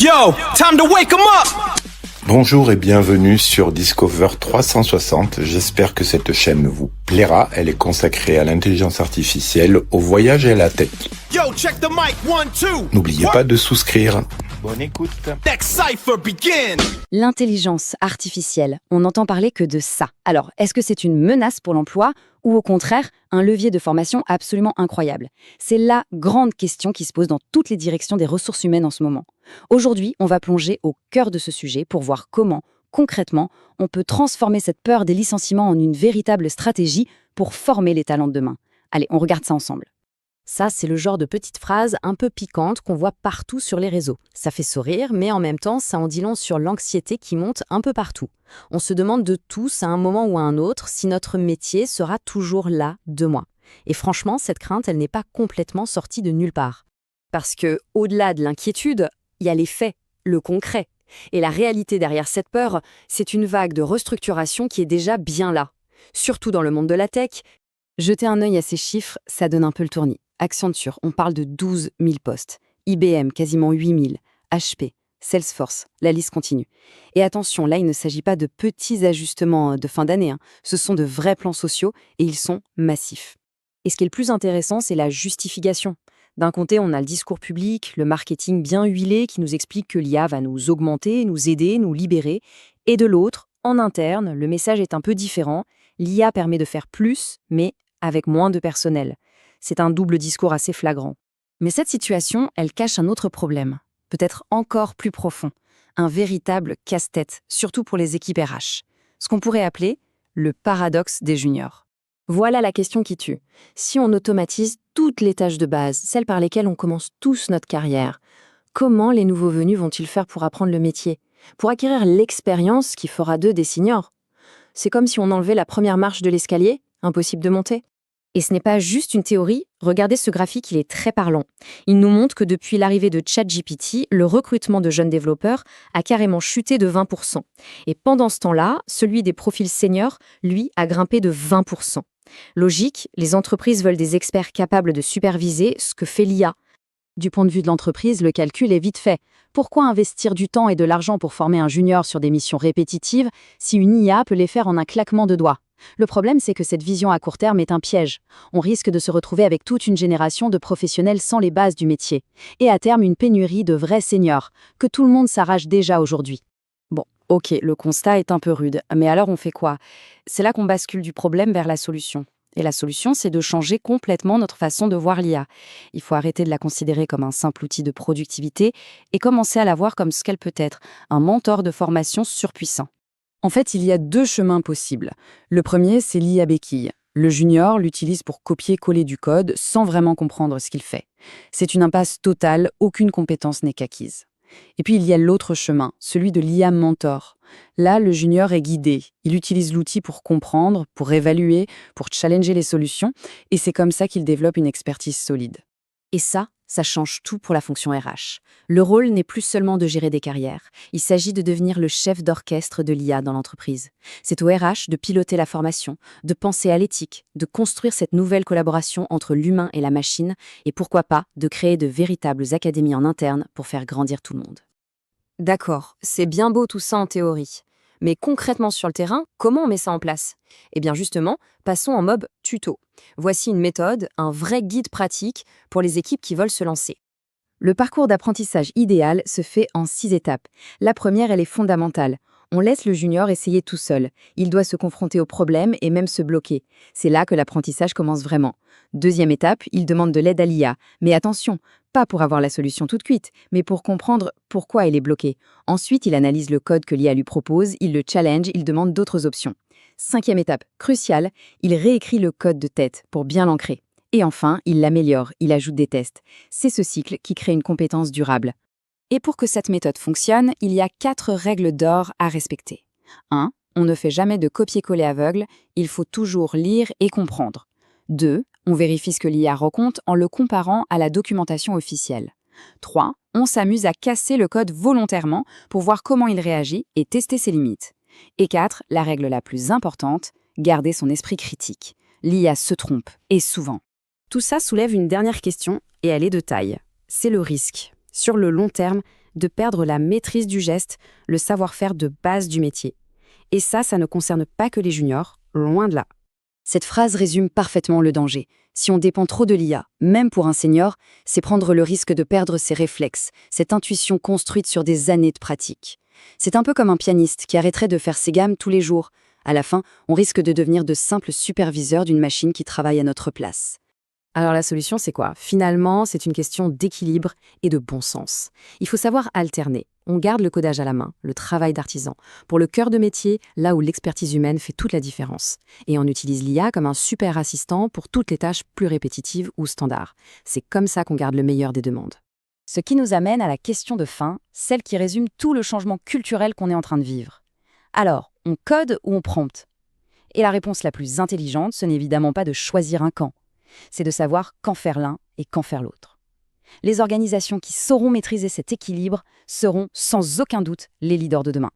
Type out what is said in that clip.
Yo, time to wake 'em up! Bonjour et bienvenue sur Discover 360. J'espère que cette chaîne vous plaira. Elle est consacrée à l'intelligence artificielle, au voyage et à la tech. Yo, check the mic, 1, 2. N'oubliez pas de souscrire. Bonne écoute. Next cipher begin. L'intelligence artificielle, on n'entend parler que de ça. Alors, est-ce que c'est une menace pour l'emploi ou au contraire un levier de formation absolument incroyable? C'est la grande question qui se pose dans toutes les directions des ressources humaines en ce moment. Aujourd'hui, on va plonger au cœur de ce sujet pour voir comment, concrètement, on peut transformer cette peur des licenciements en une véritable stratégie pour former les talents de demain. Allez, on regarde ça ensemble. Ça, c'est le genre de petite phrase un peu piquante qu'on voit partout sur les réseaux. Ça fait sourire, mais en même temps, ça en dit long sur l'anxiété qui monte un peu partout. On se demande de tous, à un moment ou à un autre, si notre métier sera toujours là demain. Et franchement, cette crainte, elle n'est pas complètement sortie de nulle part. Parce que, au-delà de l'inquiétude, il y a les faits, le concret. Et la réalité derrière cette peur, c'est une vague de restructuration qui est déjà bien là. Surtout dans le monde de la tech. Jetez un œil à ces chiffres, ça donne un peu le tournis. Accenture, on parle de 12 000 postes. IBM, quasiment 8 000. HP, Salesforce, la liste continue. Et attention, là, il ne s'agit pas de petits ajustements de fin d'année. Ce sont de vrais plans sociaux et ils sont massifs. Et ce qui est le plus intéressant, c'est la justification. D'un côté, on a le discours public, le marketing bien huilé qui nous explique que l'IA va nous augmenter, nous aider, nous libérer. Et de l'autre, en interne, le message est un peu différent. L'IA permet de faire plus, mais avec moins de personnel. C'est un double discours assez flagrant. Mais cette situation, elle cache un autre problème, peut-être encore plus profond, un véritable casse-tête, surtout pour les équipes RH. Ce qu'on pourrait appeler le paradoxe des juniors. Voilà la question qui tue. Si on automatise toutes les tâches de base, celles par lesquelles on commence tous notre carrière, comment les nouveaux venus vont-ils faire pour apprendre le métier, pour acquérir l'expérience qui fera d'eux des seniors? C'est comme si on enlevait la première marche de l'escalier, impossible de monter. Et ce n'est pas juste une théorie, regardez ce graphique, il est très parlant. Il nous montre que depuis l'arrivée de ChatGPT, le recrutement de jeunes développeurs a carrément chuté de 20%. Et pendant ce temps-là, celui des profils seniors, lui, a grimpé de 20%. Logique, les entreprises veulent des experts capables de superviser ce que fait l'IA. Du point de vue de l'entreprise, le calcul est vite fait. Pourquoi investir du temps et de l'argent pour former un junior sur des missions répétitives si une IA peut les faire en un claquement de doigts? Le problème, c'est que cette vision à court terme est un piège. On risque de se retrouver avec toute une génération de professionnels sans les bases du métier. Et à terme, une pénurie de vrais seniors, que tout le monde s'arrache déjà aujourd'hui. Bon, ok, le constat est un peu rude, mais alors on fait quoi? C'est là qu'on bascule du problème vers la solution. Et la solution, c'est de changer complètement notre façon de voir l'IA. Il faut arrêter de la considérer comme un simple outil de productivité et commencer à la voir comme ce qu'elle peut être, un mentor de formation surpuissant. En fait, il y a deux chemins possibles. Le premier, c'est l'IA béquille. Le junior l'utilise pour copier-coller du code sans vraiment comprendre ce qu'il fait. C'est une impasse totale, aucune compétence n'est acquise. Et puis il y a l'autre chemin, celui de l'IA mentor. Là, le junior est guidé. Il utilise l'outil pour comprendre, pour évaluer, pour challenger les solutions, et c'est comme ça qu'il développe une expertise solide. Et ça change tout pour la fonction RH. Le rôle n'est plus seulement de gérer des carrières. Il s'agit de devenir le chef d'orchestre de l'IA dans l'entreprise. C'est au RH de piloter la formation, de penser à l'éthique, de construire cette nouvelle collaboration entre l'humain et la machine, et pourquoi pas de créer de véritables académies en interne pour faire grandir tout le monde. D'accord, c'est bien beau tout ça en théorie. Mais concrètement sur le terrain, comment on met ça en place? Eh bien justement, passons en mode tuto. Voici une méthode, un vrai guide pratique pour les équipes qui veulent se lancer. Le parcours d'apprentissage idéal se fait en 6 étapes. La première, elle est fondamentale. On laisse le junior essayer tout seul. Il doit se confronter aux problèmes et même se bloquer. C'est là que l'apprentissage commence vraiment. Deuxième étape, il demande de l'aide à l'IA. Mais attention, pas pour avoir la solution toute cuite, mais pour comprendre pourquoi il est bloqué. Ensuite, il analyse le code que l'IA lui propose, il le challenge, il demande d'autres options. Cinquième étape, cruciale, il réécrit le code de tête pour bien l'ancrer. Et enfin, il l'améliore, il ajoute des tests. C'est ce cycle qui crée une compétence durable. Et pour que cette méthode fonctionne, il y a 4 règles d'or à respecter. 1. On ne fait jamais de copier-coller aveugle, il faut toujours lire et comprendre. 2. On vérifie ce que l'IA raconte en le comparant à la documentation officielle. 3. On s'amuse à casser le code volontairement pour voir comment il réagit et tester ses limites. Et 4. La règle la plus importante, garder son esprit critique. L'IA se trompe, et souvent. Tout ça soulève une dernière question, et elle est de taille. C'est le risque. Sur le long terme, de perdre la maîtrise du geste, le savoir-faire de base du métier. Et ça ne concerne pas que les juniors, loin de là. Cette phrase résume parfaitement le danger. Si on dépend trop de l'IA, même pour un senior, c'est prendre le risque de perdre ses réflexes, cette intuition construite sur des années de pratique. C'est un peu comme un pianiste qui arrêterait de faire ses gammes tous les jours. À la fin, on risque de devenir de simples superviseurs d'une machine qui travaille à notre place. Alors la solution, c'est quoi? Finalement, c'est une question d'équilibre et de bon sens. Il faut savoir alterner. On garde le codage à la main, le travail d'artisan, pour le cœur de métier, là où l'expertise humaine fait toute la différence. Et on utilise l'IA comme un super assistant pour toutes les tâches plus répétitives ou standards. C'est comme ça qu'on garde le meilleur des deux mondes. Ce qui nous amène à la question de fin, celle qui résume tout le changement culturel qu'on est en train de vivre. Alors, on code ou on prompte? Et la réponse la plus intelligente, ce n'est évidemment pas de choisir un camp. C'est de savoir quand faire l'un et quand faire l'autre. Les organisations qui sauront maîtriser cet équilibre seront sans aucun doute les leaders de demain.